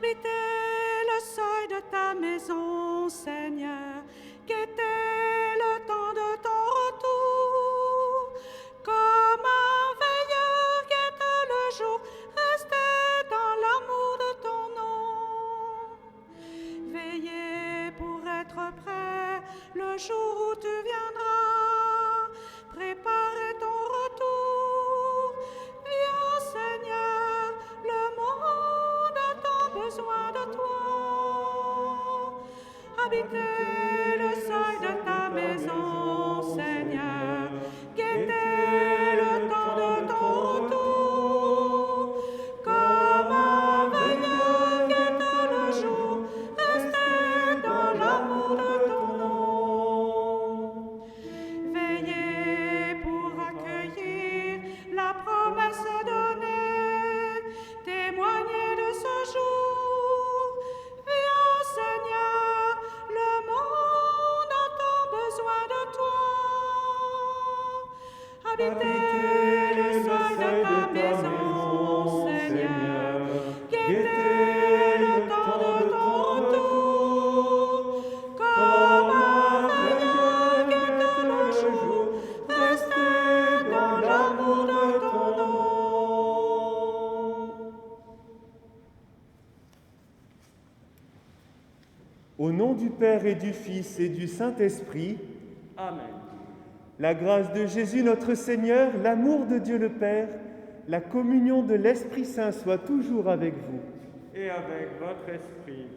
Habiter le seuil de ta maison, Seigneur, guetter le temps de ton retour. Comme un veilleur guette le jour, rester dans l'amour de ton nom. Veiller pour être prêt le jour où tu viendras, préparer ton retour. Viens, Seigneur, le monde a tant besoin de toi. Habiter le seuil de ta maison, Seigneur, guetter le temps de ton retour. Comme un veilleur guette le jour, rester dans l'amour de ton nom. Veiller pour accueillir la promesse donnée, témoigner de ce jour. Viens, Seigneur, le monde a tant besoin de toi. Habiter le seuil de ta maison, Seigneur, guetter le temps de ton retour. Comme un veilleur guette le jour, rester dans l'amour de ton nom. Au nom du Père et du Fils et du Saint-Esprit, Amen. la grâce de Jésus notre Seigneur, l'amour de Dieu le Père, la communion de l'Esprit Saint soit toujours avec vous. Et avec votre esprit.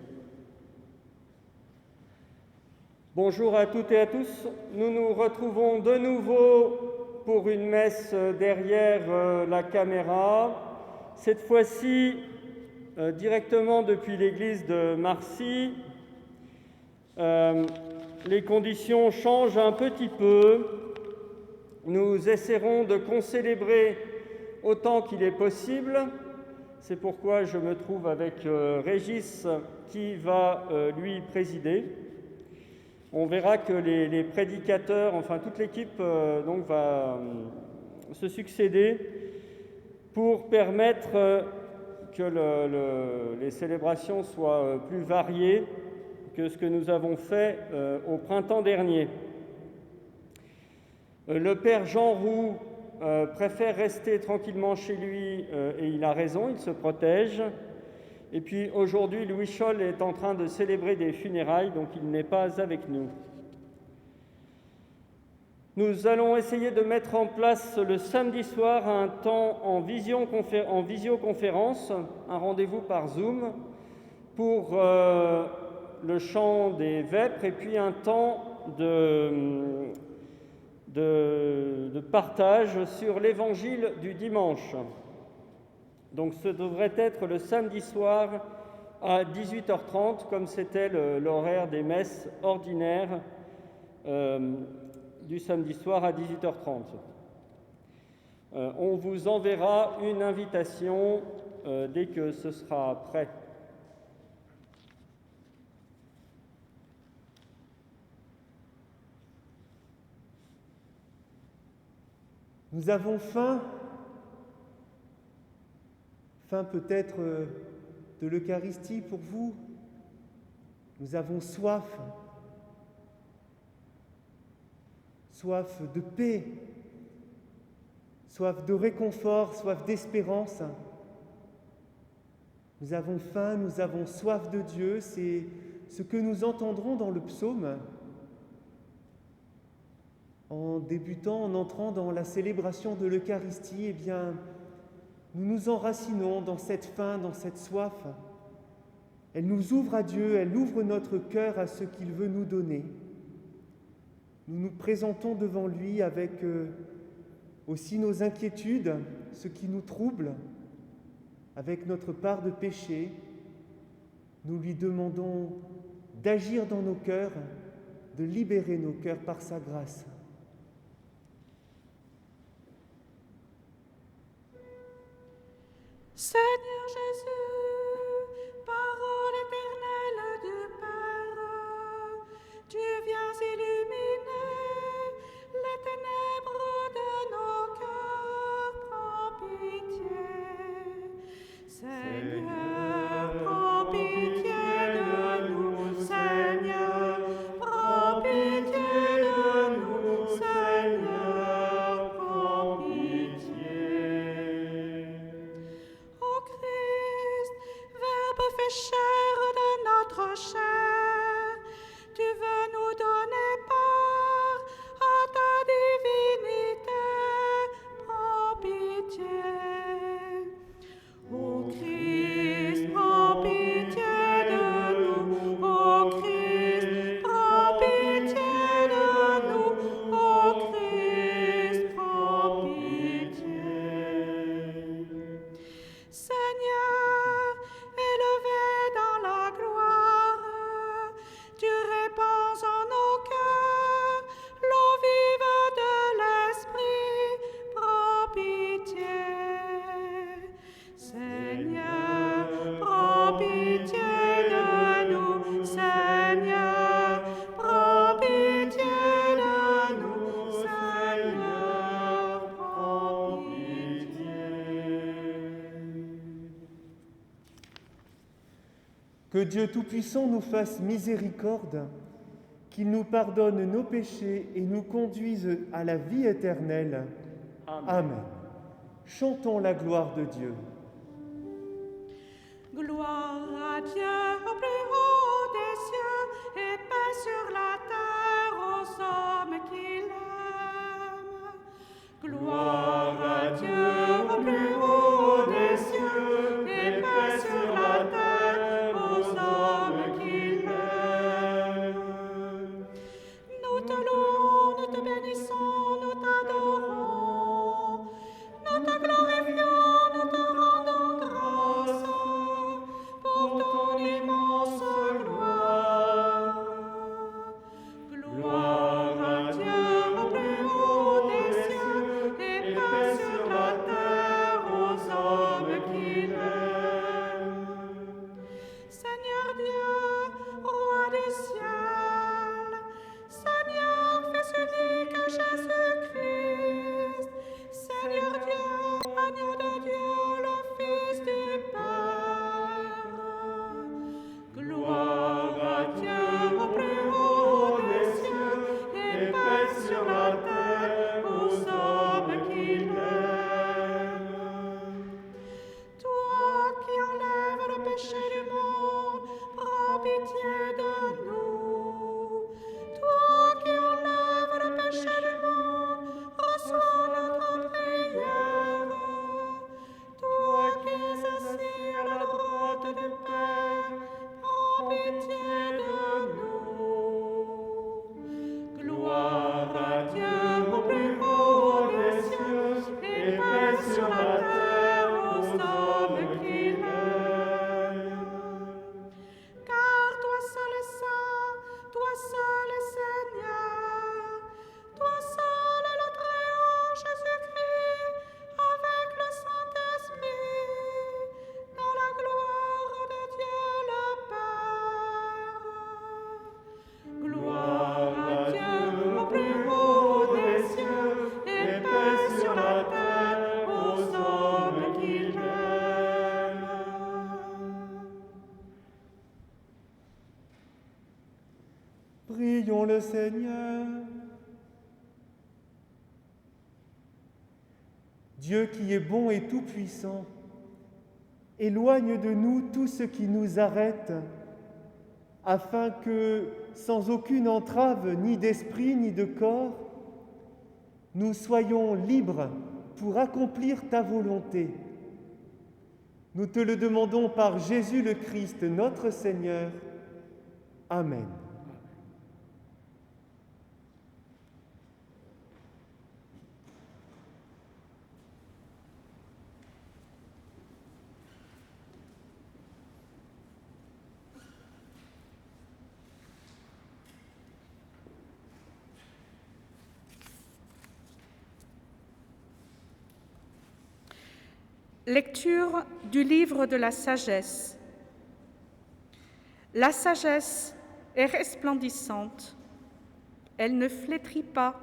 Bonjour à toutes et à tous. Nous nous retrouvons de nouveau pour une messe derrière la caméra. Cette fois-ci, directement depuis l'église de Marcy. Les conditions changent un petit peu. Nous essaierons de concélébrer autant qu'il est possible. C'est pourquoi je me trouve avec Régis qui va lui présider. On verra que les prédicateurs, enfin toute l'équipe donc va se succéder pour permettre que les célébrations soient plus variées que ce que nous avons fait au printemps dernier. Le père Jean Roux préfère rester tranquillement chez lui et il a raison, il se protège. Et puis aujourd'hui, Louis Scholl est en train de célébrer des funérailles, donc il n'est pas avec nous. Nous allons essayer de mettre en place le samedi soir un temps en visioconférence, un rendez-vous par Zoom, pour le chant des vêpres et puis un temps de partage sur l'évangile du dimanche. Donc ce devrait être le samedi soir à 18h30, comme c'était l'horaire des messes ordinaires du samedi soir à 18h30. On vous enverra une invitation dès que ce sera prêt. Nous avons faim peut-être de l'Eucharistie pour vous. Nous avons soif de paix, soif de réconfort, soif d'espérance. Nous avons faim, nous avons soif de Dieu, c'est ce que nous entendrons dans le psaume en débutant, en entrant dans la célébration de l'Eucharistie. Eh bien, nous nous enracinons dans cette faim, dans cette soif. Elle nous ouvre à Dieu, elle ouvre notre cœur à ce qu'il veut nous donner. Nous nous présentons devant lui avec aussi nos inquiétudes, ce qui nous trouble, avec notre part de péché. Nous lui demandons d'agir dans nos cœurs, de libérer nos cœurs par sa grâce. Seigneur Jésus, parole éternelle du Père, tu viens illuminer les ténèbres de nos cœurs, prends pitié. Seigneur, prends pitié. Que Dieu Tout-Puissant nous fasse miséricorde, qu'il nous pardonne nos péchés et nous conduise à la vie éternelle. Amen. Chantons la gloire de Dieu. Gloire à Dieu au plus haut des cieux et paix sur la terre aux hommes qui l'aiment. Gloire à Dieu au plus haut des cieux et paix sur la terre aux hommes qui l'aiment. Nous te louons, nous te bénissons, nous t'adorons, nous te glorifions, nous te rendons grâce pour ton immense gloire. Gloire à Dieu au plus haut des cieux et paix sur la terre aux hommes qui l'aiment. Seigneur Dieu, roi du ciel, Seigneur, fils unique Jésus-Christ, Seigneur Dieu, agneau de Dieu, le Fils du Père. Gloire à Dieu au plus haut des cieux et paix sur la terre aux hommes qui l'aiment. Toi qui enlèves le péché du monde, prends pitié de nous. Toi qui enlèves le péché du monde, reçois notre prière. Toi qui es assis à la droite du Père, prends pitié de nous. Gloire à Dieu au plus haut des cieux et paix sur la terre aux hommes qui l'aiment. Car toi seul est saint, toi seul est Seigneur, toi seul est le Très-Haut Jésus-Christ, avec le Saint-Esprit, dans la gloire de Dieu le Père. Gloire à Dieu au plus haut des cieux et paix sur la terre aux hommes qui l'aiment. Prions le Seigneur. Dieu qui est bon et tout-puissant, éloigne de nous tout ce qui nous arrête, afin que, sans aucune entrave ni d'esprit ni de corps, nous soyons libres pour accomplir ta volonté. Nous te le demandons par Jésus le Christ, notre Seigneur. Amen. Lecture du livre de la sagesse. La sagesse est resplendissante, elle ne flétrit pas,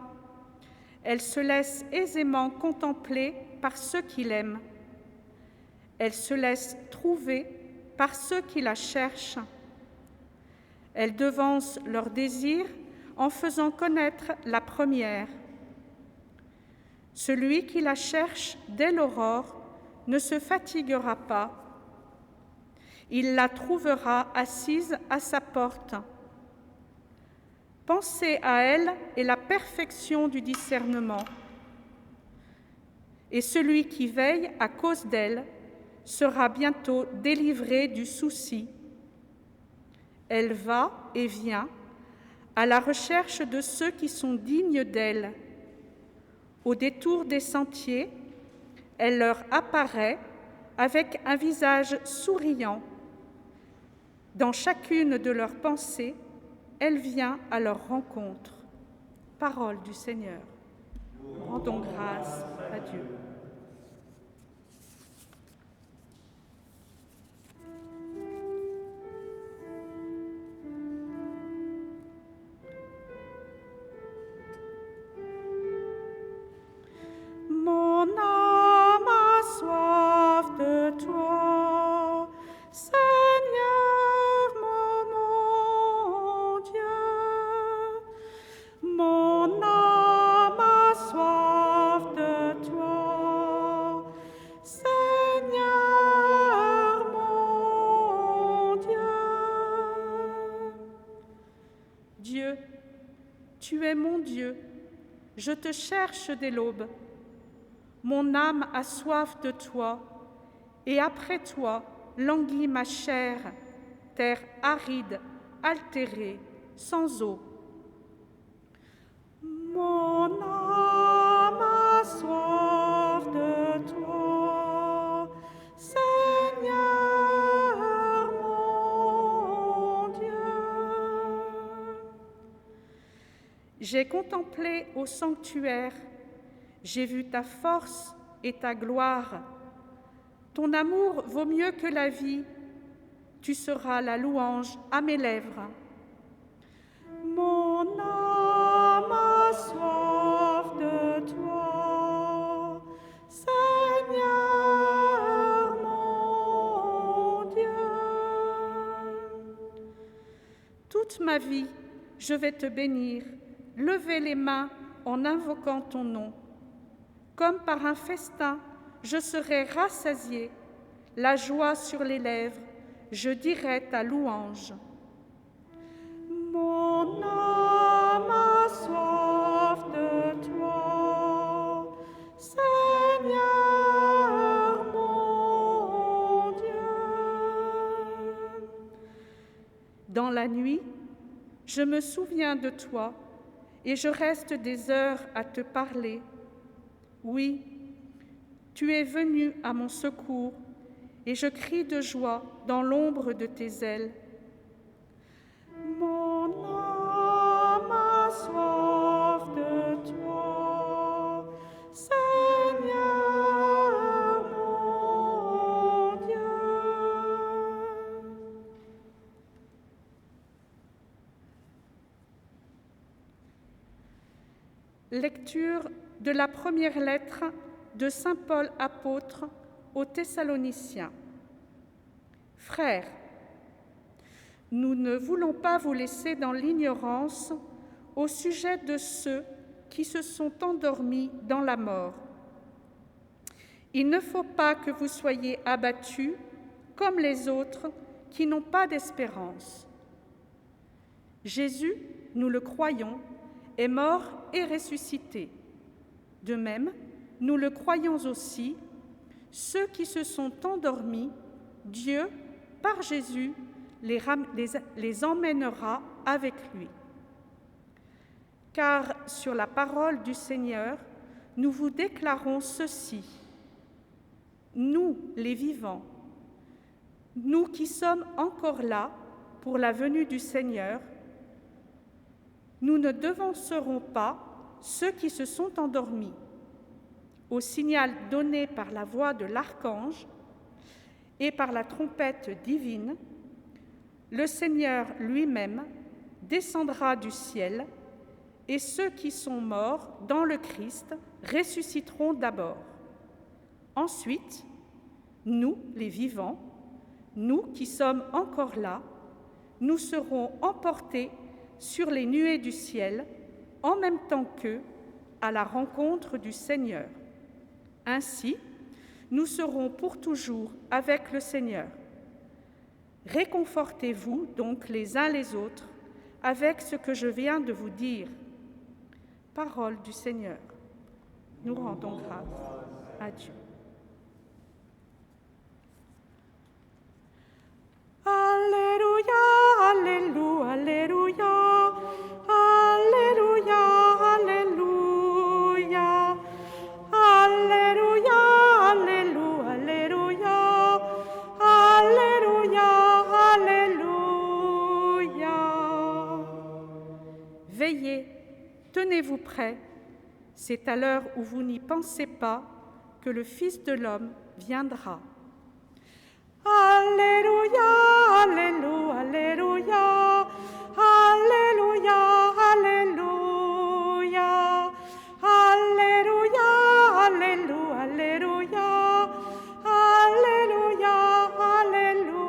elle se laisse aisément contempler par ceux qui l'aiment, elle se laisse trouver par ceux qui la cherchent, elle devance leurs désirs en faisant connaître la première. Celui qui la cherche dès l'aurore ne se fatiguera pas. Il la trouvera assise à sa porte. Pensez à elle et la perfection du discernement. Et celui qui veille à cause d'elle sera bientôt délivré du souci. Elle va et vient à la recherche de ceux qui sont dignes d'elle. Au détour des sentiers, elle leur apparaît avec un visage souriant. Dans chacune de leurs pensées, elle vient à leur rencontre. Parole du Seigneur. Rendons grâce à Dieu. Mon âme a soif de toi, Seigneur Tu es mon Dieu, je te cherche dès l'aube. Mon âme a soif de toi, et après toi languit ma chair, terre aride, altérée, sans eau. Mon âme a soif de toi, Seigneur mon Dieu. J'ai contemplé au sanctuaire, j'ai vu ta force et ta gloire. Ton amour vaut mieux que la vie, tu seras la louange à mes lèvres. Mon âme a soif de toi, Seigneur mon Dieu. Toute ma vie, je vais te bénir, lever les mains en invoquant ton nom. Comme par un festin, je serai rassasiée, la joie sur les lèvres, je dirai ta louange. Mon âme a soif de toi, Seigneur mon Dieu. Dans la nuit, je me souviens de toi et je reste des heures à te parler. Oui, tu es venu à mon secours et je crie de joie dans l'ombre de tes ailes. Mon âme a soif de toi, Seigneur mon Dieu. Lecture de la première lettre de saint Paul apôtre aux Thessaloniciens. Frères, nous ne voulons pas vous laisser dans l'ignorance au sujet de ceux qui se sont endormis dans la mort. Il ne faut pas que vous soyez abattus comme les autres qui n'ont pas d'espérance. Jésus, nous le croyons, est mort et ressuscité. De même, nous le croyons aussi, ceux qui se sont endormis, Dieu, par Jésus, les emmènera avec lui. Car sur la parole du Seigneur, nous vous déclarons ceci. Nous, les vivants, nous qui sommes encore là pour la venue du Seigneur, nous ne devancerons pas ceux qui se sont endormis. Au signal donné par la voix de l'archange et par la trompette divine, le Seigneur lui-même descendra du ciel et ceux qui sont morts dans le Christ ressusciteront d'abord. Ensuite, nous, les vivants, nous qui sommes encore là, nous serons emportés sur les nuées du ciel en même temps qu'eux à la rencontre du Seigneur. Ainsi, nous serons pour toujours avec le Seigneur. Réconfortez-vous donc les uns les autres avec ce que je viens de vous dire. Parole du Seigneur. Nous rendons grâce à Dieu. Alléluia, Alléluia, Alléluia, Alléluia, Alléluia, Alléluia, Alléluia, Alléluia, Alléluia. Veillez, tenez-vous prêts, c'est à l'heure où vous n'y pensez pas que le Fils de l'homme viendra. Alléluia, Alléluia, Alléluia, Alléluia, Alléluia, Alléluia, Alléluia, Alléluia, Alléluia.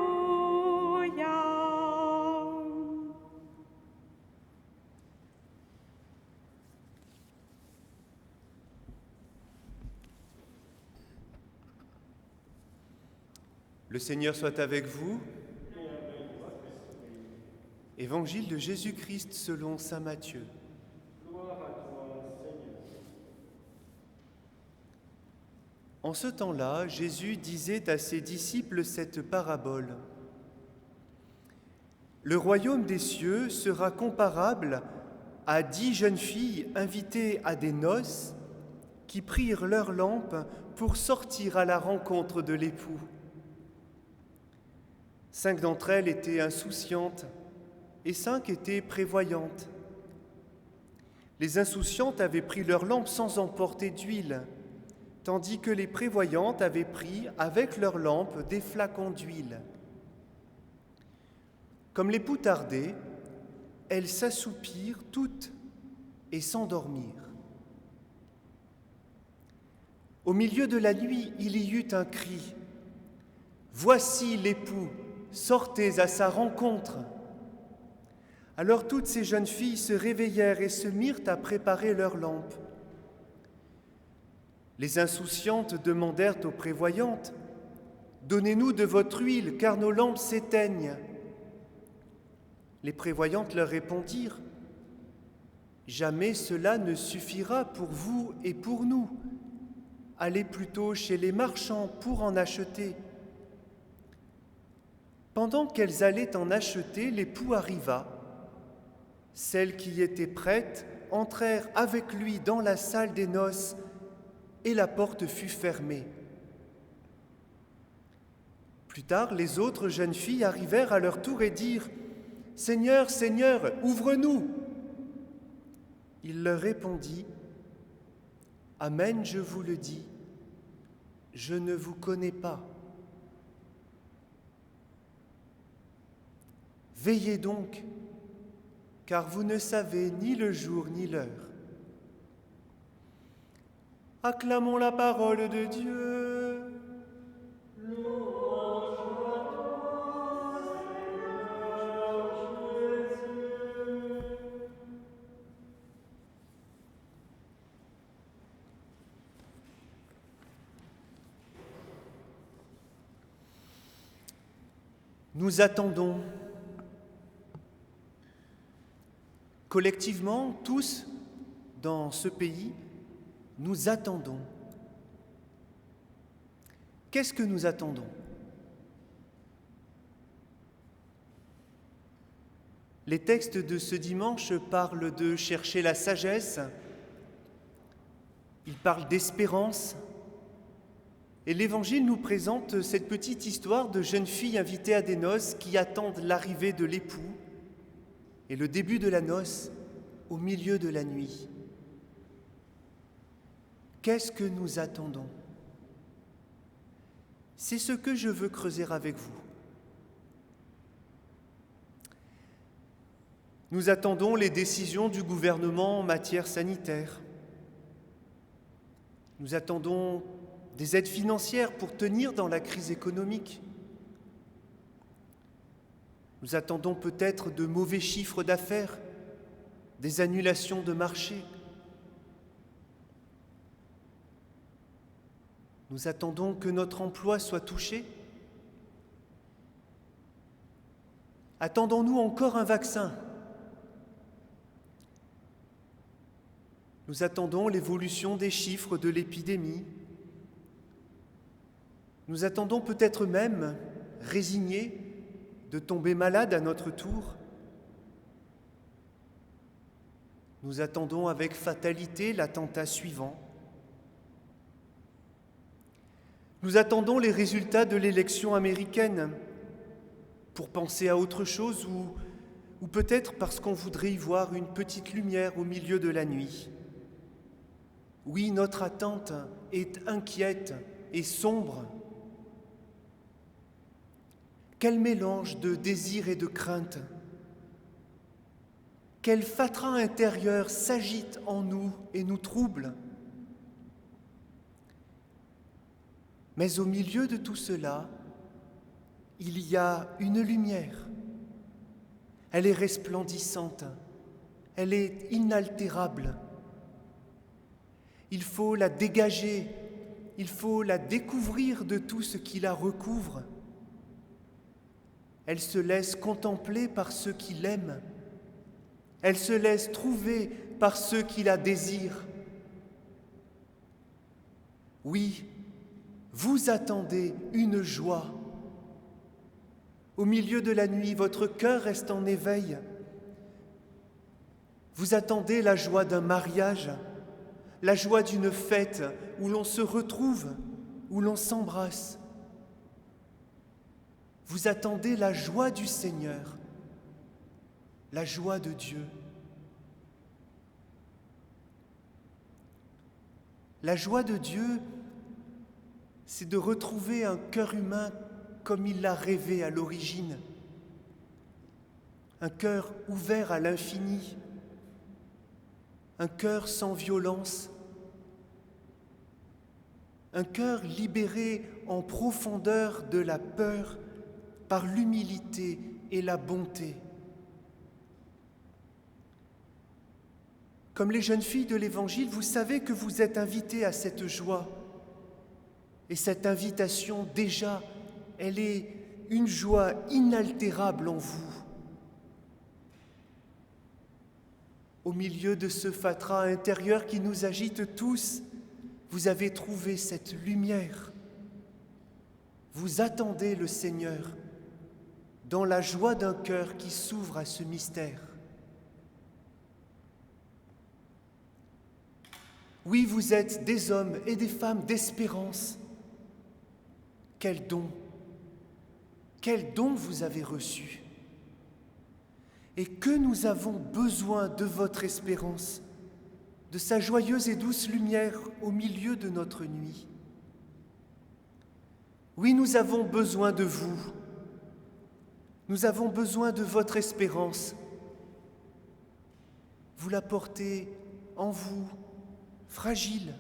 Le Seigneur soit avec vous. Évangile de Jésus-Christ selon saint Matthieu. En ce temps-là, Jésus disait à ses disciples cette parabole. Le royaume des cieux sera comparable à 10 jeunes filles invitées à des noces qui prirent leurs lampes pour sortir à la rencontre de l'époux. 5 d'entre elles étaient insouciantes et 5 étaient prévoyantes. Les insouciantes avaient pris leurs lampes sans emporter d'huile, tandis que les prévoyantes avaient pris avec leurs lampes des flacons d'huile. Comme l'époux tardait, elles s'assoupirent toutes et s'endormirent. Au milieu de la nuit, il y eut un cri. « Voici l'époux, sortez à sa rencontre !» Alors toutes ces jeunes filles se réveillèrent et se mirent à préparer leurs lampes. Les insouciantes demandèrent aux prévoyantes « Donnez-nous de votre huile, car nos lampes s'éteignent. » Les prévoyantes leur répondirent « Jamais cela ne suffira pour vous et pour nous. Allez plutôt chez les marchands pour en acheter. » Pendant qu'elles allaient en acheter, l'époux arriva. Celles qui étaient prêtes entrèrent avec lui dans la salle des noces et la porte fut fermée. Plus tard, les autres jeunes filles arrivèrent à leur tour et dirent « Seigneur, Seigneur, ouvre-nous !» Il leur répondit « Amen, je vous le dis, je ne vous connais pas. Veillez donc, car vous ne savez ni le jour ni l'heure. » Acclamons la parole de Dieu. Nous attendons. Collectivement, tous, dans ce pays, nous attendons. Qu'est-ce que nous attendons? Les textes de ce dimanche parlent de chercher la sagesse, ils parlent d'espérance, et l'Évangile nous présente cette petite histoire de jeunes filles invitées à des noces qui attendent l'arrivée de l'époux et le début de la noce au milieu de la nuit. Qu'est-ce que nous attendons? C'est ce que je veux creuser avec vous. Nous attendons les décisions du gouvernement en matière sanitaire. Nous attendons des aides financières pour tenir dans la crise économique. Nous attendons peut-être de mauvais chiffres d'affaires, des annulations de marché. Nous attendons que notre emploi soit touché. Attendons-nous encore un vaccin? Nous attendons l'évolution des chiffres de l'épidémie. Nous attendons peut-être même, résignés, de tomber malade à notre tour. Nous attendons avec fatalité l'attentat suivant. Nous attendons les résultats de l'élection américaine pour penser à autre chose ou peut-être parce qu'on voudrait y voir une petite lumière au milieu de la nuit. Oui, notre attente est inquiète et sombre. Quel mélange de désir et de crainte! Quel fatras intérieur s'agite en nous et nous trouble! Mais au milieu de tout cela, il y a une lumière. Elle est resplendissante, elle est inaltérable. Il faut la dégager, il faut la découvrir de tout ce qui la recouvre. Elle se laisse contempler par ceux qui l'aiment. Elle se laisse trouver par ceux qui la désirent. Oui, vous attendez une joie. Au milieu de la nuit, votre cœur reste en éveil. Vous attendez la joie d'un mariage, la joie d'une fête où l'on se retrouve, où l'on s'embrasse. Vous attendez la joie du Seigneur, la joie de Dieu. La joie de Dieu, c'est de retrouver un cœur humain comme il l'a rêvé à l'origine. Un cœur ouvert à l'infini, un cœur sans violence, un cœur libéré en profondeur de la peur par l'humilité et la bonté. Comme les jeunes filles de l'Évangile, vous savez que vous êtes invités à cette joie. Et cette invitation, déjà, elle est une joie inaltérable en vous. Au milieu de ce fatras intérieur qui nous agite tous, vous avez trouvé cette lumière. Vous attendez le Seigneur dans la joie d'un cœur qui s'ouvre à ce mystère. Oui, vous êtes des hommes et des femmes d'espérance. Quel don vous avez reçu. Et que nous avons besoin de votre espérance, de sa joyeuse et douce lumière au milieu de notre nuit. Oui, nous avons besoin de vous. Nous avons besoin de votre espérance. Vous la portez en vous, fragile,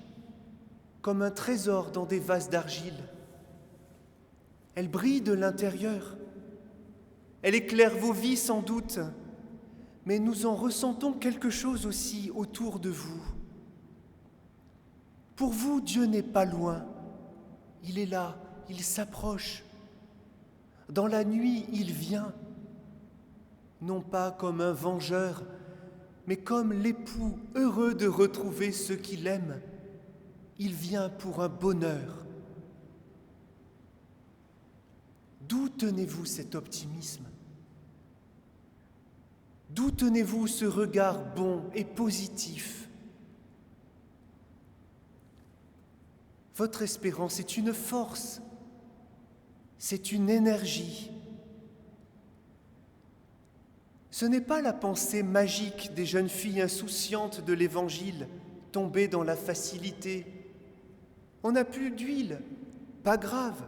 comme un trésor dans des vases d'argile. Elle brille de l'intérieur. Elle éclaire vos vies sans doute, mais nous en ressentons quelque chose aussi autour de vous. Pour vous, Dieu n'est pas loin. Il est là, il s'approche. Dans la nuit, il vient, non pas comme un vengeur, mais comme l'époux heureux de retrouver ceux qu'il aime. Il vient pour un bonheur. D'où tenez-vous cet optimisme? D'où tenez-vous ce regard bon et positif? Votre espérance est une force, c'est une énergie. Ce n'est pas la pensée magique des jeunes filles insouciantes de l'Évangile, tombées dans la facilité. On n'a plus d'huile, pas grave,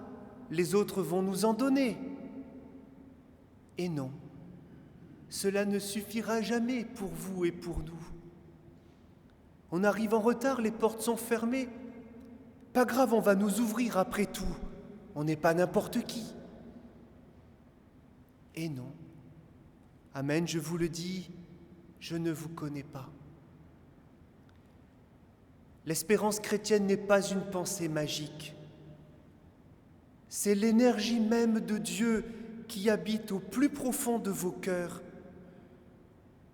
les autres vont nous en donner. Et non, cela ne suffira jamais pour vous et pour nous. On arrive en retard, les portes sont fermées. Pas grave, on va nous ouvrir après tout. On n'est pas n'importe qui. Et non. Amen, je vous le dis, je ne vous connais pas. L'espérance chrétienne n'est pas une pensée magique. C'est l'énergie même de Dieu qui habite au plus profond de vos cœurs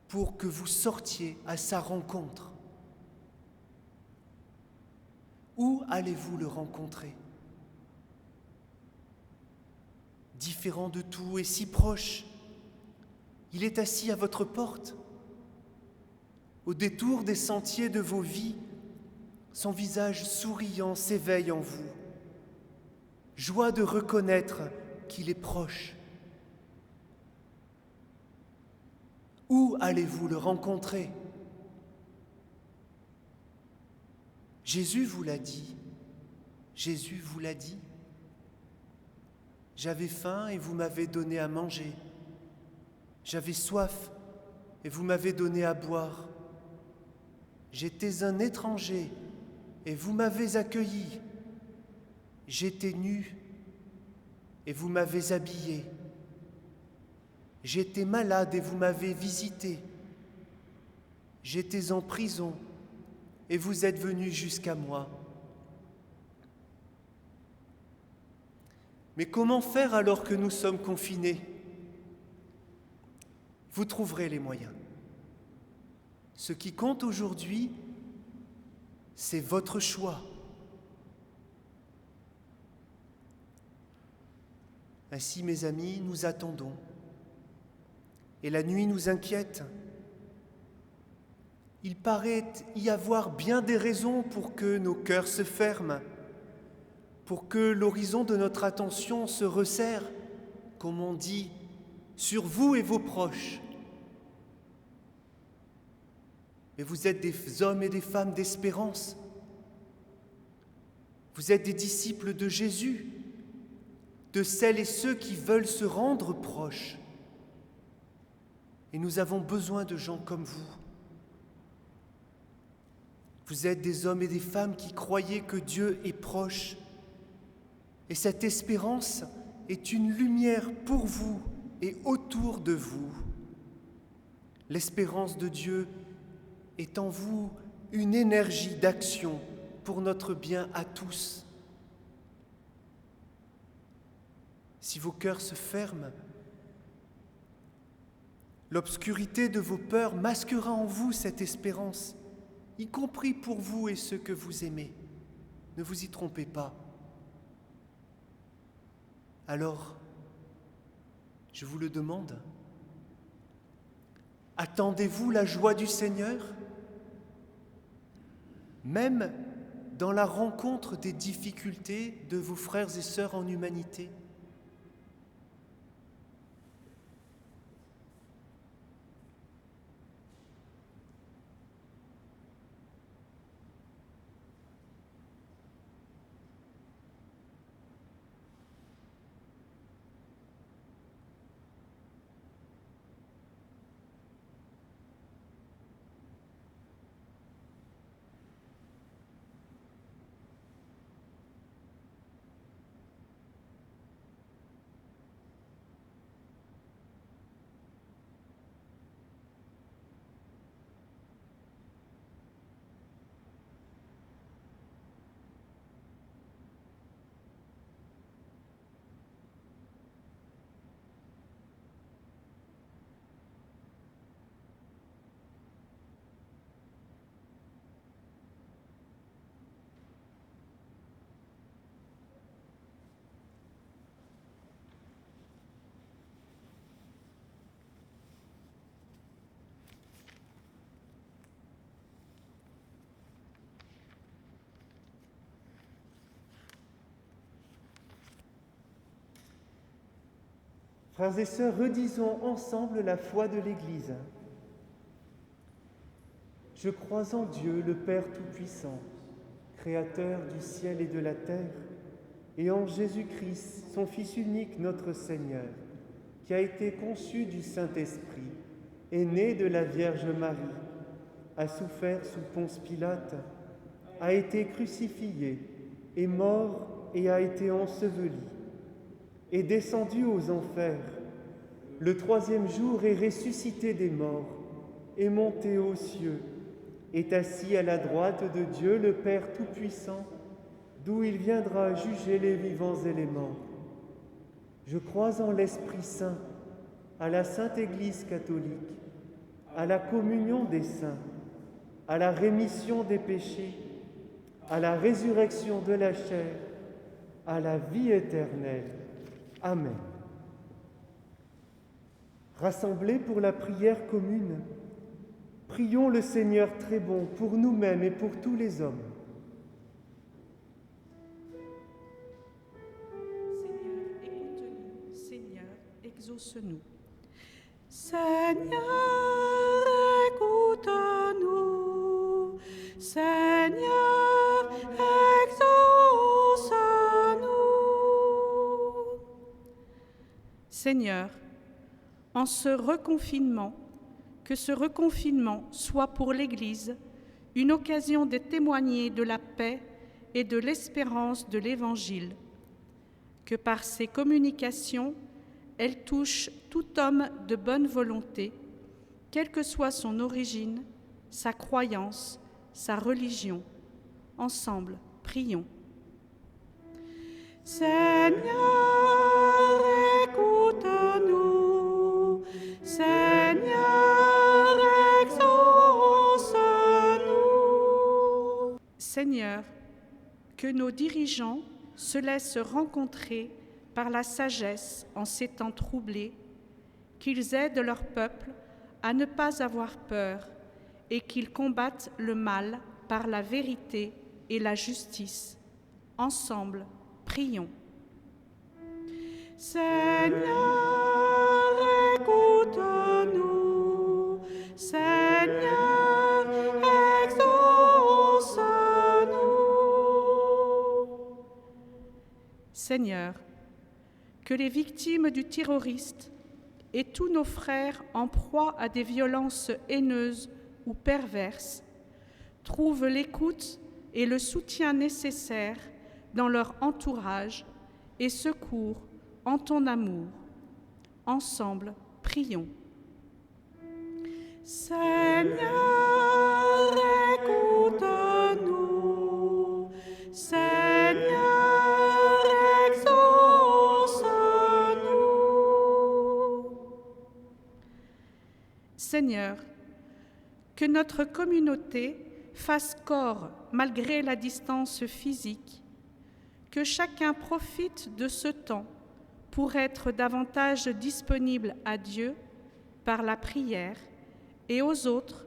pour que vous sortiez à sa rencontre. Où allez-vous le rencontrer? Différent de tout et si proche, il est assis à votre porte. Au détour des sentiers de vos vies, son visage souriant s'éveille en vous. Joie de reconnaître qu'il est proche. Où allez-vous le rencontrer? Jésus vous l'a dit. Jésus vous l'a dit. J'avais faim et vous m'avez donné à manger. J'avais soif et vous m'avez donné à boire. J'étais un étranger et vous m'avez accueilli. J'étais nu et vous m'avez habillé. J'étais malade et vous m'avez visité. J'étais en prison et vous êtes venus jusqu'à moi. Mais comment faire alors que nous sommes confinés? Vous trouverez les moyens. Ce qui compte aujourd'hui, c'est votre choix. Ainsi, mes amis, nous attendons. Et la nuit nous inquiète. Il paraît y avoir bien des raisons pour que nos cœurs se ferment, pour que l'horizon de notre attention se resserre, comme on dit, sur vous et vos proches. Mais vous êtes des hommes et des femmes d'espérance. Vous êtes des disciples de Jésus, de celles et ceux qui veulent se rendre proches. Et nous avons besoin de gens comme vous. Vous êtes des hommes et des femmes qui croyez que Dieu est proche. Et cette espérance est une lumière pour vous et autour de vous. L'espérance de Dieu est en vous une énergie d'action pour notre bien à tous. Si vos cœurs se ferment, l'obscurité de vos peurs masquera en vous cette espérance, y compris pour vous et ceux que vous aimez. Ne vous y trompez pas. Alors, je vous le demande, attendez-vous la joie du Seigneur, même dans la rencontre des difficultés de vos frères et sœurs en humanité? Frères et sœurs, redisons ensemble la foi de l'Église. Je crois en Dieu, le Père Tout-Puissant, Créateur du ciel et de la terre, et en Jésus-Christ, son Fils unique, notre Seigneur, qui a été conçu du Saint-Esprit, est né de la Vierge Marie, a souffert sous Ponce Pilate, a été crucifié, est mort et a été enseveli, est descendu aux enfers, le troisième jour est ressuscité des morts, est monté aux cieux, est assis à la droite de Dieu le Père Tout-Puissant, d'où il viendra juger les vivants et les morts. Je crois en l'Esprit Saint, à la Sainte Église catholique, à la communion des saints, à la rémission des péchés, à la résurrection de la chair, à la vie éternelle. Amen. Rassemblés pour la prière commune, prions le Seigneur très bon pour nous-mêmes et pour tous les hommes. Seigneur, écoute-nous. Seigneur, exauce-nous. Seigneur, écoute-nous. Seigneur, exauce-nous. Seigneur, en ce reconfinement, que ce reconfinement soit pour l'Église une occasion de témoigner de la paix et de l'espérance de l'Évangile, que par ces communications, elle touche tout homme de bonne volonté, quelle que soit son origine, sa croyance, sa religion. Ensemble, prions. Seigneur, écoute-nous. Seigneur, exauce-nous. Seigneur, que nos dirigeants se laissent rencontrer par la sagesse en ces temps troublés, qu'ils aident leur peuple à ne pas avoir peur et qu'ils combattent le mal par la vérité et la justice. Ensemble, prions. Seigneur, écoute-nous. Seigneur, exauce-nous. Seigneur, que les victimes du terroriste et tous nos frères en proie à des violences haineuses ou perverses trouvent l'écoute et le soutien nécessaires dans leur entourage et secours en ton amour. Ensemble, prions. Seigneur, écoute-nous. Seigneur, exauce-nous. Seigneur, que notre communauté fasse corps malgré la distance physique, que chacun profite de ce temps pour être davantage disponible à Dieu par la prière et aux autres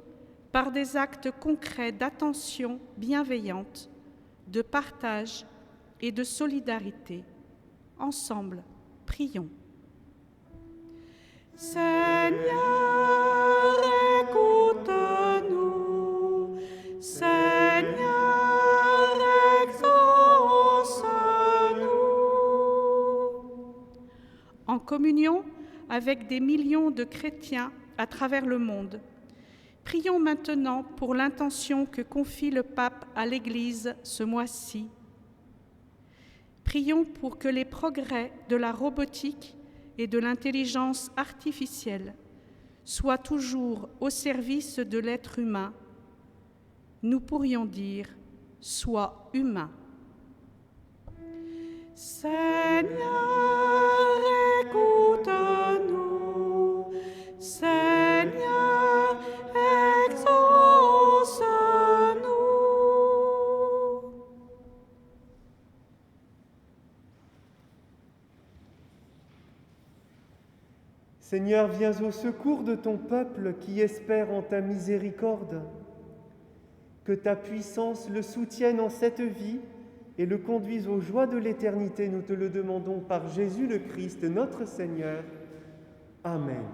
par des actes concrets d'attention bienveillante, de partage et de solidarité. Ensemble, prions. Seigneur, écoute-nous. Seigneur, exauce-nous. En communion avec des millions de chrétiens à travers le monde, prions maintenant pour l'intention que confie le pape à l'Église ce mois-ci. Prions pour que les progrès de la robotique et de l'intelligence artificielle soient toujours au service de l'être humain. Nous pourrions dire « sois humain ». Seigneur, écoute-nous. Seigneur, exauce-nous. Seigneur, viens au secours de ton peuple qui espère en ta miséricorde. Que ta puissance le soutienne en cette vie et le conduise aux joies de l'éternité, nous te le demandons par Jésus le Christ, notre Seigneur. Amen.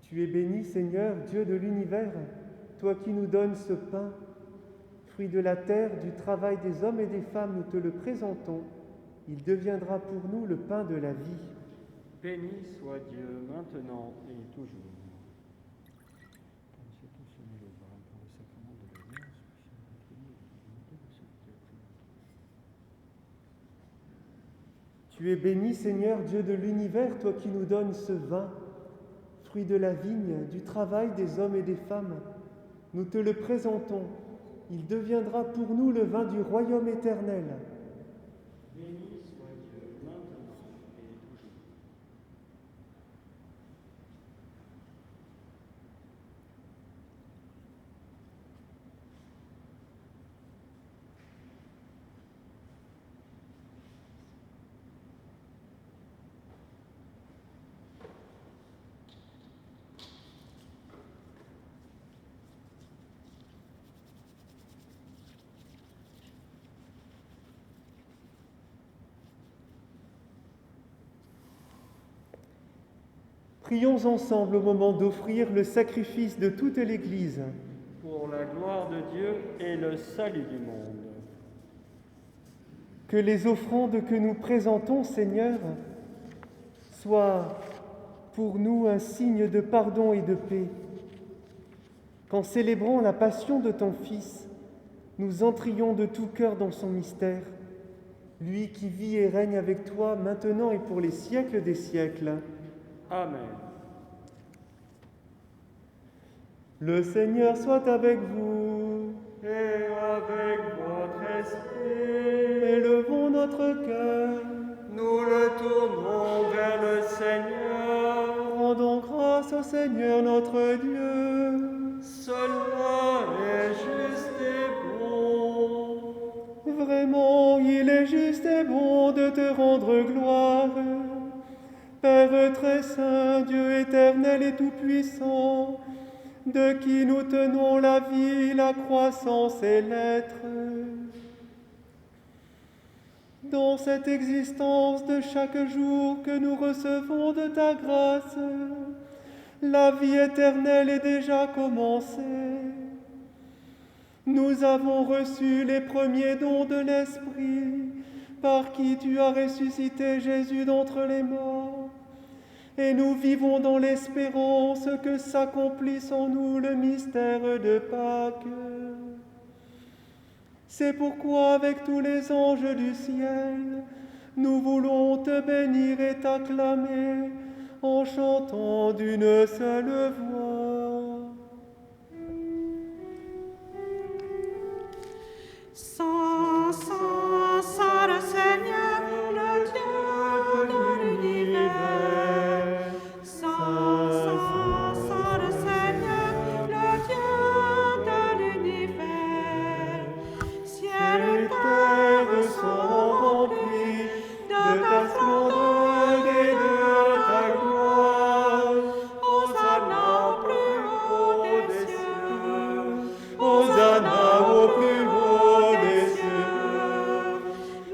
Tu es béni, Seigneur, Dieu de l'univers, toi qui nous donnes ce pain, fruit de la terre, du travail des hommes et des femmes, nous te le présentons. Il deviendra pour nous le pain de la vie. Béni soit Dieu maintenant et toujours. Tu es béni, Seigneur, Dieu de l'univers, toi qui nous donnes ce vin, fruit de la vigne, du travail des hommes et des femmes. Nous te le présentons. Il deviendra pour nous le vin du royaume éternel. Béni soit Dieu maintenant et toujours. Prions ensemble au moment d'offrir le sacrifice de toute l'Église. Pour la gloire de Dieu et le salut du monde. Que les offrandes que nous présentons, Seigneur, soient pour nous un signe de pardon et de paix. Qu'en célébrant la passion de ton Fils, nous entrions de tout cœur dans son mystère. lui qui vit et règne avec toi maintenant et pour les siècles des siècles. Amen. Le Seigneur soit avec vous. Et avec votre esprit, Élevons notre cœur. nous le tournons vers le Seigneur. Rendons grâce au Seigneur notre Dieu. Cela est juste et bon. Vraiment, il est juste et bon de te rendre gloire. Père très saint, Dieu éternel et tout-puissant, de qui nous tenons la vie, la croissance et l'être. Dans cette existence de chaque jour que nous recevons de ta grâce, la vie éternelle est déjà commencée. Nous avons reçu les premiers dons de l'Esprit, par qui tu as ressuscité Jésus d'entre les morts, et nous vivons dans l'espérance que s'accomplisse en nous le mystère de Pâques. C'est pourquoi, avec tous les anges du ciel, nous voulons te bénir et t'acclamer en chantant d'une seule voix. Saint, Saint, Saint le Seigneur, le Dieu de l'univers. Saint, Saint, Saint le Seigneur, le Dieu de l'univers. Ciel et terre sont remplis de ta splendeur et de ta gloire. Hosanna au plus haut des cieux. Hosanna au plus haut des cieux.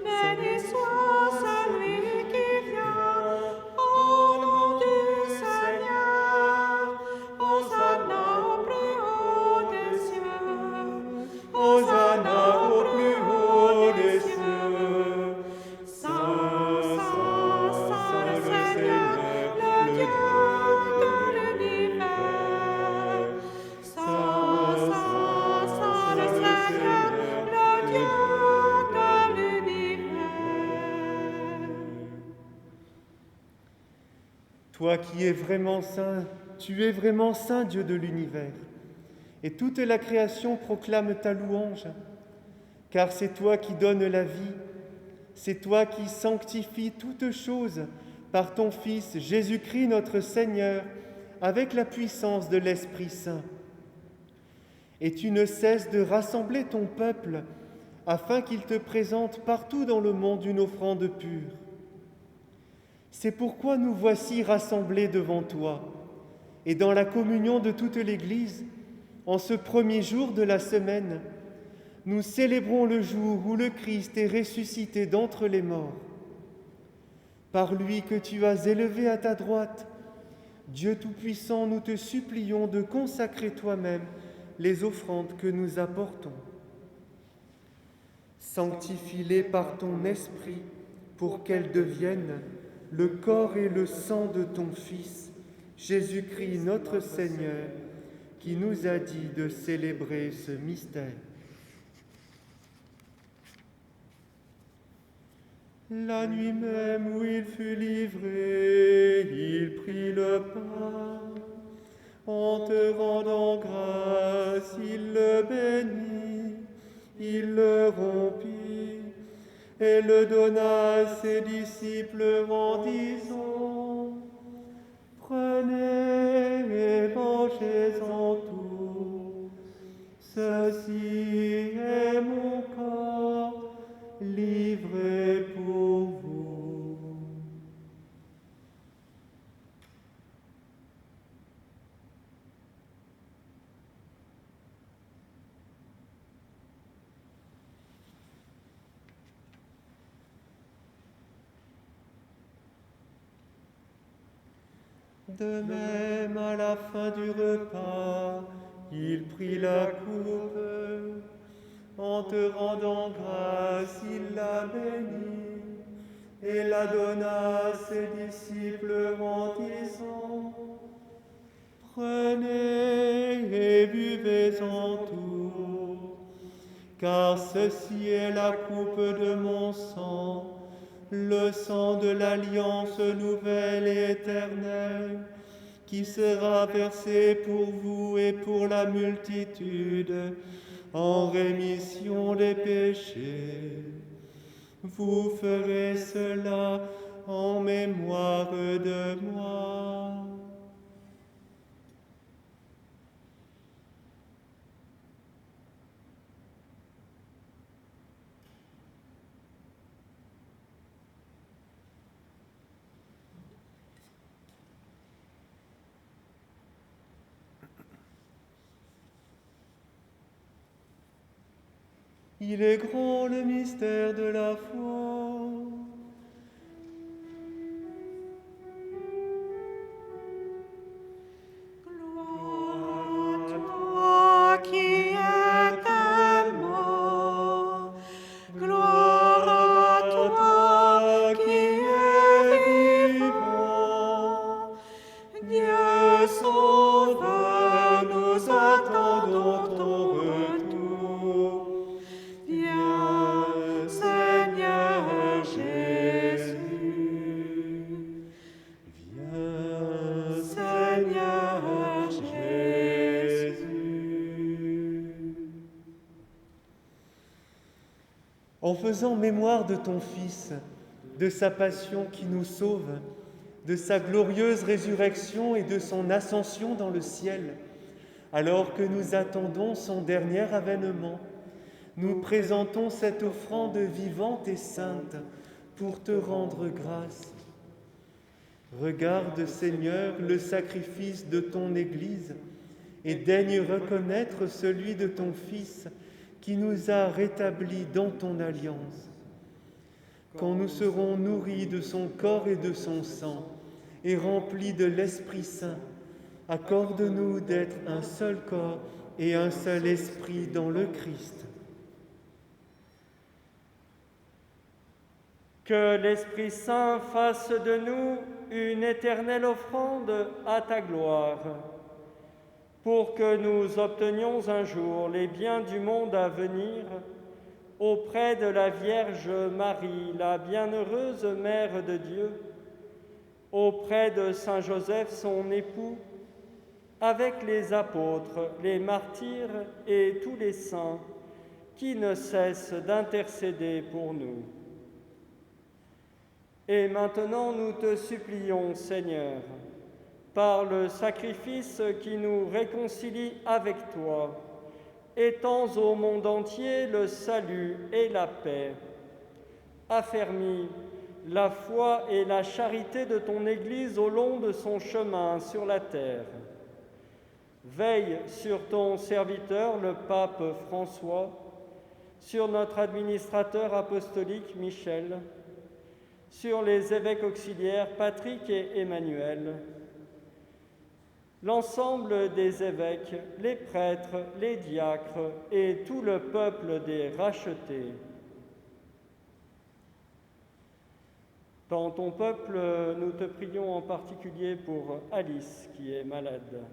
Béni soit celui qui vient au nom du Seigneur. Hosanna au plus haut des cieux. Hosanna au plus haut des cieux. Saint, Saint, Saint le Seigneur, le Dieu de l'univers. Saint, Saint, Saint le Seigneur, le Dieu de l'univers. Toi qui es vraiment saint, tu es vraiment saint, Dieu de l'univers. Et toute la création proclame ta louange, car c'est toi qui donnes la vie, c'est toi qui sanctifies toutes choses par ton Fils Jésus-Christ notre Seigneur, avec la puissance de l'Esprit Saint. Et tu ne cesses de rassembler ton peuple afin qu'il te présente partout dans le monde une offrande pure. C'est pourquoi nous voici rassemblés devant toi, et dans la communion de toute l'Église, en ce premier jour de la semaine, nous célébrons le jour où le Christ est ressuscité d'entre les morts. Par lui que tu as élevé à ta droite, Dieu Tout-Puissant, nous te supplions de consacrer toi-même les offrandes que nous apportons. Sanctifie-les par ton esprit pour qu'elles deviennent le corps et le sang de ton Fils, Jésus-Christ notre Seigneur, qui nous a dit de célébrer ce mystère. La nuit même où il fut livré, il prit le pain. En te rendant grâce, il le bénit, il le rompit et le donna à ses disciples en disant : « Prenez et mangez-en tous, ceci est mon corps livré pour vous. » De même, à la fin du repas, il prit la coupe. En te rendant grâce, il la bénit et la donna à ses disciples en disant : « Prenez et buvez-en tous, car ceci est la coupe de mon sang, le sang de l'alliance nouvelle et éternelle, qui sera versé pour vous et pour la multitude, en rémission des péchés. Vous ferez cela en mémoire de moi. Il est grand le mystère de la foi. Gloire à toi qui es mort. Gloire à toi qui es vivant. Dieu sauveur, nous attendons ton retour. Viens, Seigneur Jésus. Viens, Seigneur Jésus. En faisant mémoire de ton Fils, de sa passion qui nous sauve, de sa glorieuse résurrection et de son ascension dans le ciel, alors que nous attendons son dernier avènement, nous présentons cette offrande vivante et sainte pour te rendre grâce. Regarde, Seigneur, le sacrifice de ton Église et daigne reconnaître celui de ton Fils qui nous a rétablis dans ton alliance. Quand nous serons nourris de son corps et de son sang et remplis de l'Esprit Saint, accorde-nous d'être un seul corps et un seul esprit dans le Christ. Que l'Esprit Saint fasse de nous une éternelle offrande à ta gloire, pour que nous obtenions un jour les biens du monde à venir auprès de la Vierge Marie, la bienheureuse Mère de Dieu, auprès de Saint Joseph, son époux, avec les apôtres, les martyrs et tous les saints qui ne cessent d'intercéder pour nous. Et maintenant, nous te supplions, Seigneur, par le sacrifice qui nous réconcilie avec toi, étends au monde entier le salut et la paix. Affermis la foi et la charité de ton Église au long de son chemin sur la terre. Veille sur ton serviteur, le pape François, sur notre administrateur apostolique Michel, sur les évêques auxiliaires Patrick et Emmanuel, l'ensemble des évêques, les prêtres, les diacres et tout le peuple des rachetés. Dans ton peuple, nous te prions en particulier pour Alice qui est malade.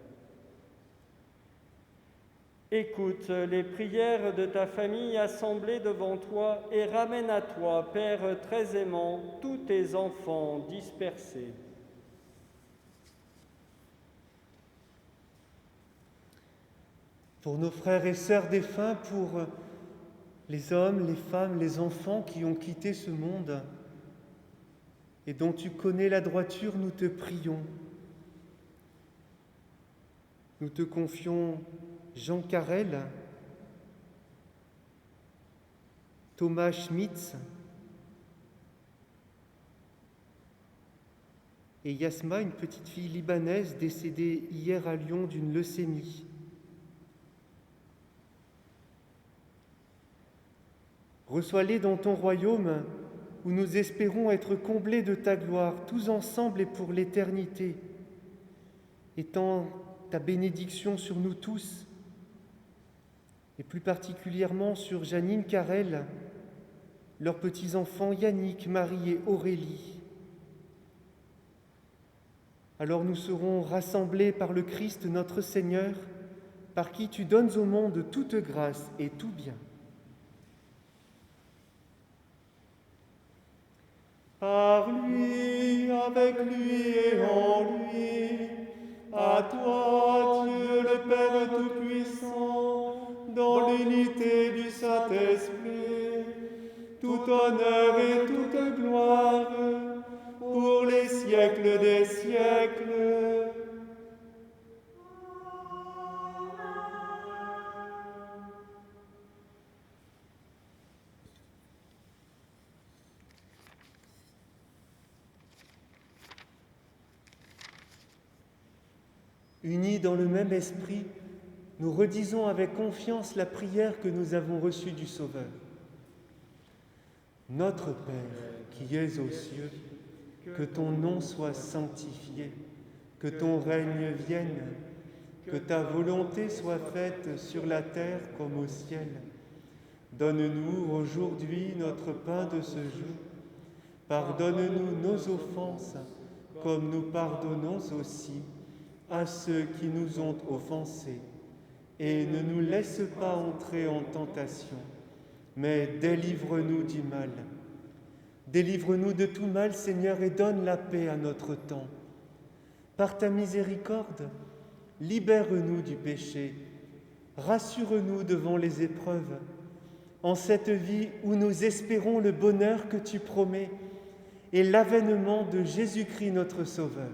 Écoute les prières de ta famille assemblée devant toi et ramène à toi, Père très aimant, tous tes enfants dispersés. Pour nos frères et sœurs défunts, pour les hommes, les femmes, les enfants qui ont quitté ce monde et dont tu connais la droiture, nous te prions. Nous te confions Jean Carrel, Thomas Schmitz et Yasma, une petite fille libanaise décédée hier à Lyon d'une leucémie. Reçois-les dans ton royaume où nous espérons être comblés de ta gloire, tous ensemble et pour l'éternité. Étends ta bénédiction sur nous tous, et plus particulièrement sur Janine Carrel, leurs petits-enfants Yannick, Marie et Aurélie. Alors nous serons rassemblés par le Christ notre Seigneur, par qui tu donnes au monde toute grâce et tout bien. Par lui, avec lui et en lui, à toi, Dieu le Père Tout-Puissant, dans l'unité du Saint-Esprit, tout honneur et toute gloire, pour les siècles des siècles. Unis dans le même esprit, nous redisons avec confiance la prière que nous avons reçue du Sauveur. Notre Père, qui es aux cieux, que ton nom soit sanctifié, que ton règne vienne, que ta volonté soit faite sur la terre comme au ciel. Donne-nous aujourd'hui notre pain de ce jour. Pardonne-nous nos offenses, comme nous pardonnons aussi à ceux qui nous ont offensés. Et ne nous laisse pas entrer en tentation, mais délivre-nous du mal. Délivre-nous de tout mal, Seigneur, et donne la paix à notre temps. Par ta miséricorde, libère-nous du péché, rassure-nous devant les épreuves, en cette vie où nous espérons le bonheur que tu promets et l'avènement de Jésus-Christ notre Sauveur.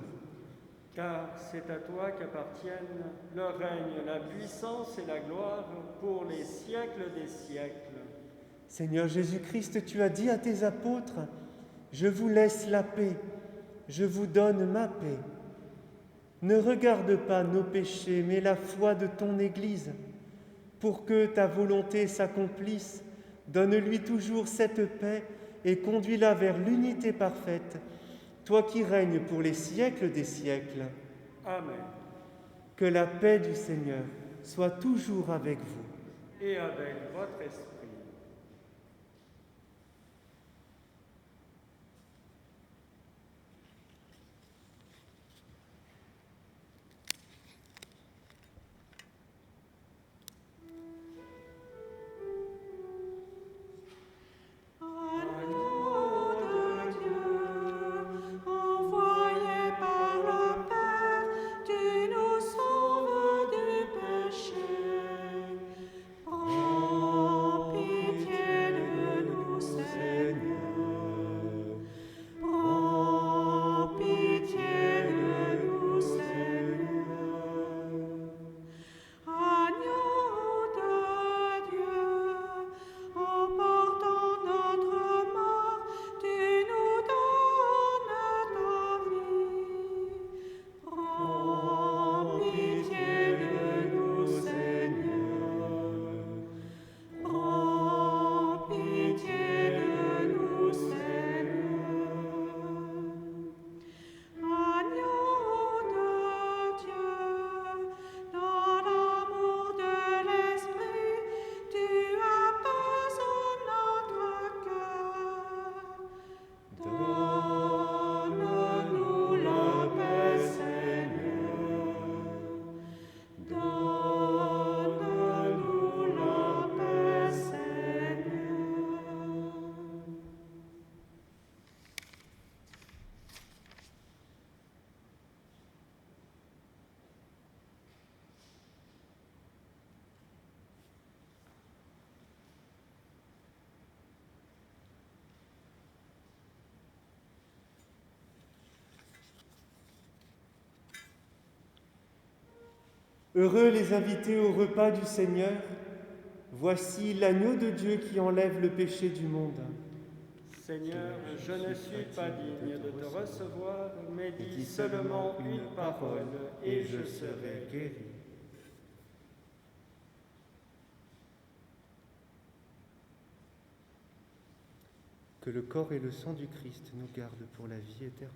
Car c'est à toi qu'appartiennent le règne, la puissance et la gloire pour les siècles des siècles. Seigneur Jésus-Christ, tu as dit à tes apôtres, « Je vous laisse la paix, je vous donne ma paix. » Ne regarde pas nos péchés, mais la foi de ton Église. Pour que ta volonté s'accomplisse, donne-lui toujours cette paix et conduis-la vers l'unité parfaite, toi qui règnes pour les siècles des siècles. Amen. Que la paix du Seigneur soit toujours avec vous. Et avec votre esprit. Heureux les invités au repas du Seigneur. Voici l'agneau de Dieu qui enlève le péché du monde. Seigneur, je ne suis pas digne de te recevoir, mais dis seulement une parole et je serai guéri. Que le corps et le sang du Christ nous gardent pour la vie éternelle.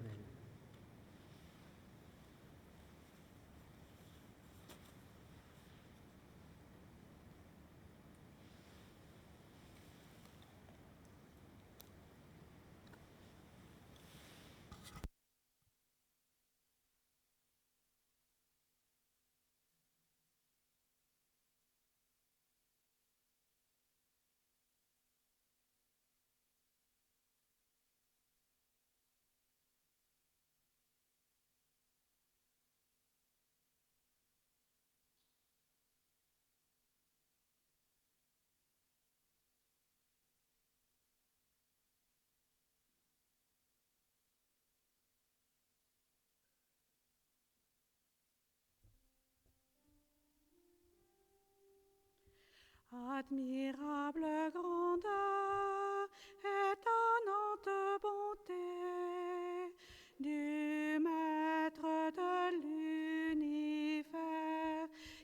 Admirable grandeur, étonnante bonté du Maître de l'univers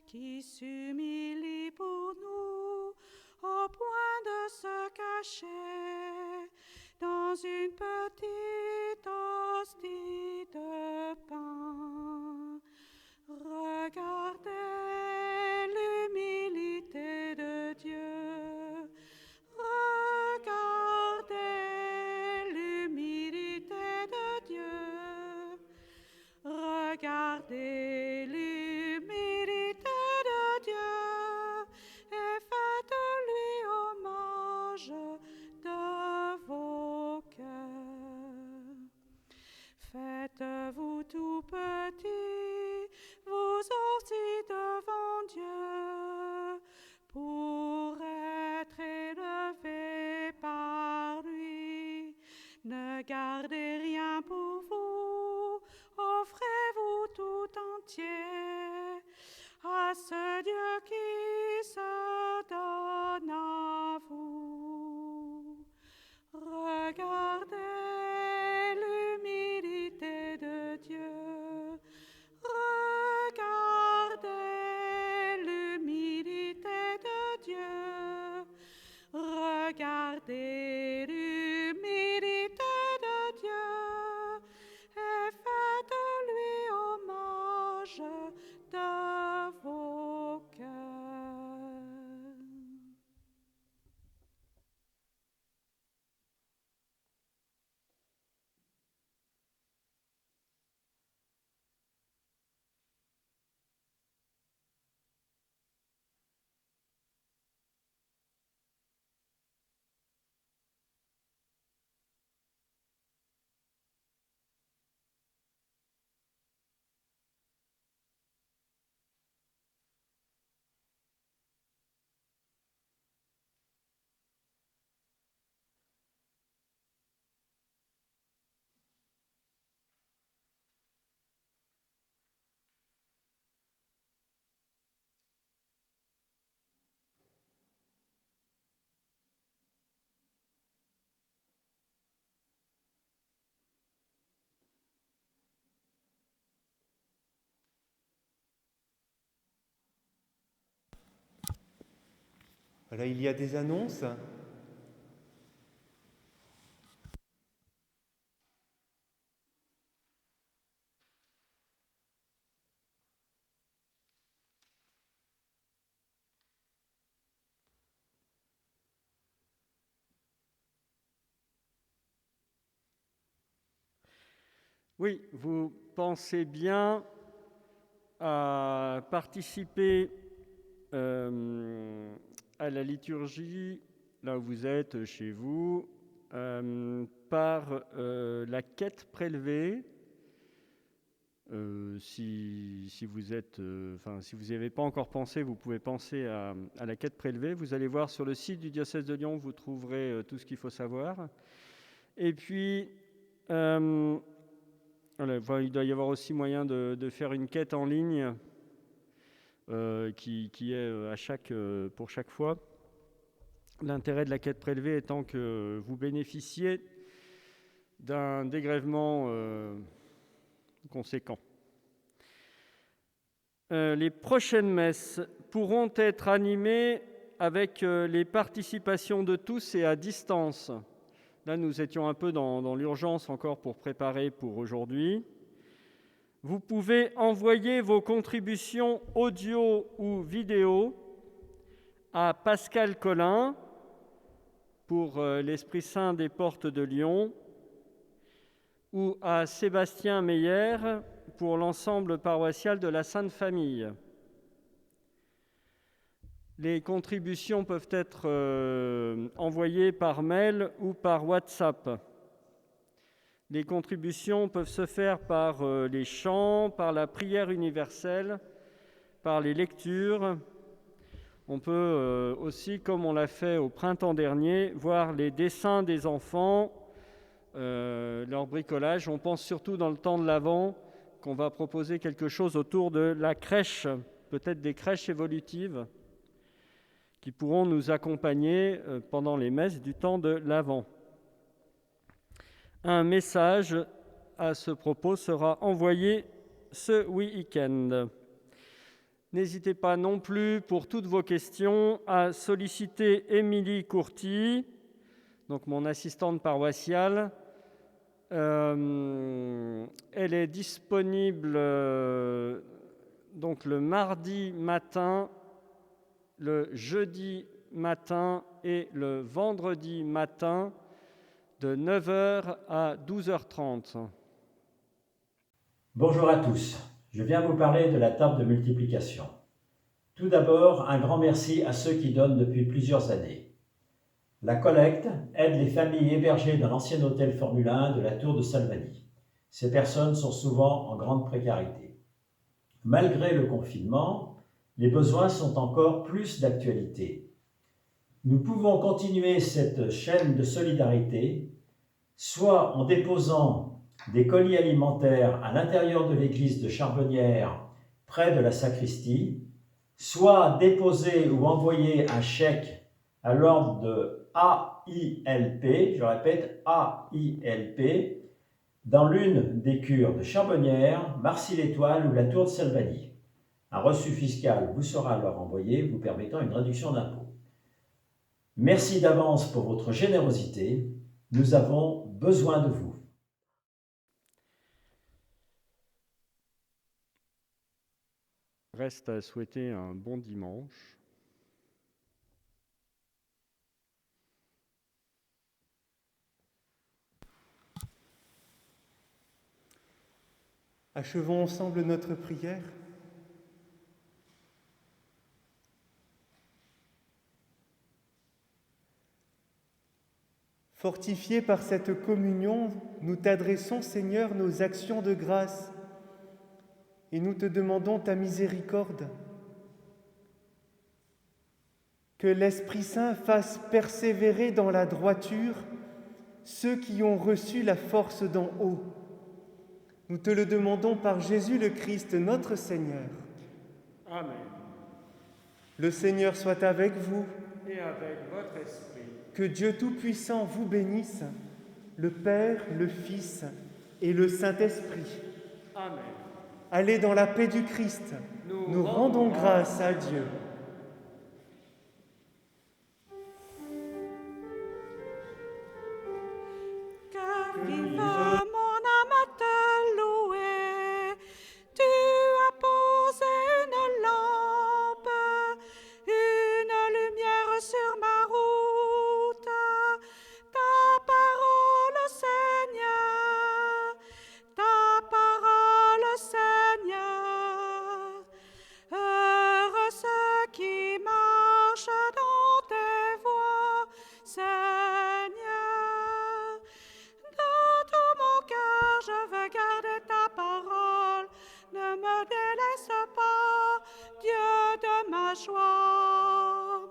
qui s'humilie pour nous au point de se cacher dans une petite hostie de pain. Regardez l'humilité de Dieu. Regardez l'humilité de Dieu. Regardez l'humilité de Dieu et faites-lui hommage de vos cœurs. Faites-vous tout petit, vous aussi devant Dieu, pour être élevé par lui. Ne gardez rien pour vous, offrez-vous tout entier à ce Dieu qui se donne à vous. Regardez l'humilité de Dieu. Regardez l'humilité de Dieu. Regardez l'humilité de Dieu et faites-lui hommage de vos cœurs. Voilà, il y a des annonces. Oui, vous pensez bien à participer à la liturgie, là où vous êtes, chez vous, par la quête prélevée. Si vous n'y avez pas encore pensé, vous pouvez penser à la quête prélevée. Vous allez voir sur le site du diocèse de Lyon, vous trouverez tout ce qu'il faut savoir. Et puis, il doit y avoir aussi moyen de faire une quête en ligne qui est pour chaque fois. L'intérêt de la quête prélevée étant que vous bénéficiez d'un dégrèvement conséquent. Les prochaines messes pourront être animées avec les participations de tous et à distance. Là, nous étions un peu dans l'urgence encore pour préparer pour aujourd'hui. Vous pouvez envoyer vos contributions audio ou vidéo à Pascal Collin pour l'Esprit Saint des Portes de Lyon ou à Sébastien Meyer pour l'ensemble paroissial de la Sainte Famille. Les contributions peuvent être envoyées par mail ou par WhatsApp. Les contributions peuvent se faire par les chants, par la prière universelle, par les lectures. On peut aussi, comme on l'a fait au printemps dernier, voir les dessins des enfants, leur bricolage. On pense surtout dans le temps de l'Avent qu'on va proposer quelque chose autour de la crèche, peut-être des crèches évolutives, qui pourront nous accompagner pendant les messes du temps de l'Avent. Un message à ce propos sera envoyé ce week-end. N'hésitez pas non plus, pour toutes vos questions, à solliciter Émilie Courty, donc mon assistante paroissiale. Elle est disponible donc le mardi matin, le jeudi matin et le vendredi matin de 9h à 12h30. Bonjour à tous, je viens vous parler de la table de multiplication. Tout d'abord, un grand merci à ceux qui donnent depuis plusieurs années. La collecte aide les familles hébergées dans l'ancien hôtel Formule 1 de la Tour de Salvani. Ces personnes sont souvent en grande précarité. Malgré le confinement, les besoins sont encore plus d'actualité. Nous pouvons continuer cette chaîne de solidarité, soit en déposant des colis alimentaires à l'intérieur de l'église de Charbonnières, près de la sacristie, soit déposer ou envoyer un chèque à l'ordre de AILP, je répète AILP, dans l'une des cures de Charbonnières, Marcy-l'Étoile ou la Tour de Salvani. Un reçu fiscal vous sera alors envoyé, vous permettant une réduction d'impôt. Merci d'avance pour votre générosité. Nous avons besoin de vous. Reste à souhaiter un bon dimanche. Achevons ensemble notre prière. Fortifiés par cette communion, nous t'adressons, Seigneur, nos actions de grâce et nous te demandons ta miséricorde. Que l'Esprit Saint fasse persévérer dans la droiture ceux qui ont reçu la force d'en haut. Nous te le demandons par Jésus le Christ, notre Seigneur. Amen. Le Seigneur soit avec vous. Et avec votre esprit. Que Dieu Tout-Puissant vous bénisse, le Père, le Fils et le Saint-Esprit. Amen. Allez dans la paix du Christ. Nous rendons grâce à Dieu. Que vive mon âme à te louer. Tu as posé une lampe, une lumière sur ma route. Ta parole, Seigneur, ta parole, Seigneur. Heureux ceux qui marchent dans tes voies, Seigneur. De tout mon cœur, je veux garder ta parole. Ne me délaisse pas, Dieu de ma joie.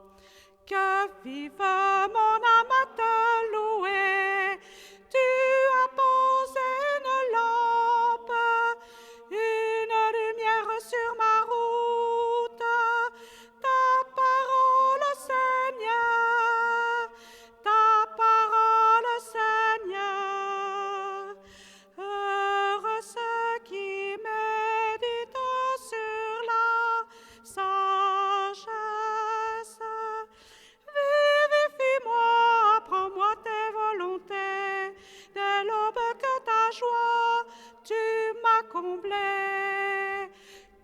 Que vive mon âme à te louer. Tu as posé une lampe, une lumière sur ma route. Ta parole, Seigneur, ta parole, Seigneur. Heureux ceux qui méditent sur la sagesse. Vivifie-moi, apprends-moi tes volontés. Dès l'aube que ta joie, tu m'as comblé.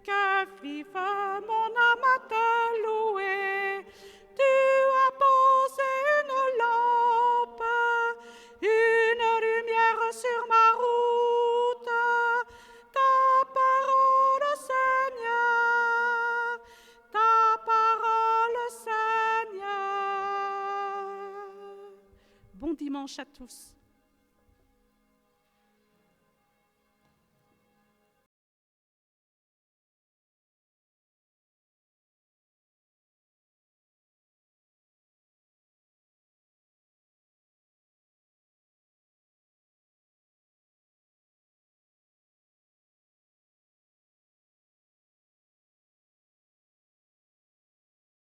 Que vive mon âme à te louer. Tu as posé une lampe, une lumière sur ma route. Ta parole, Seigneur, ta parole, Seigneur. Bon dimanche à tous.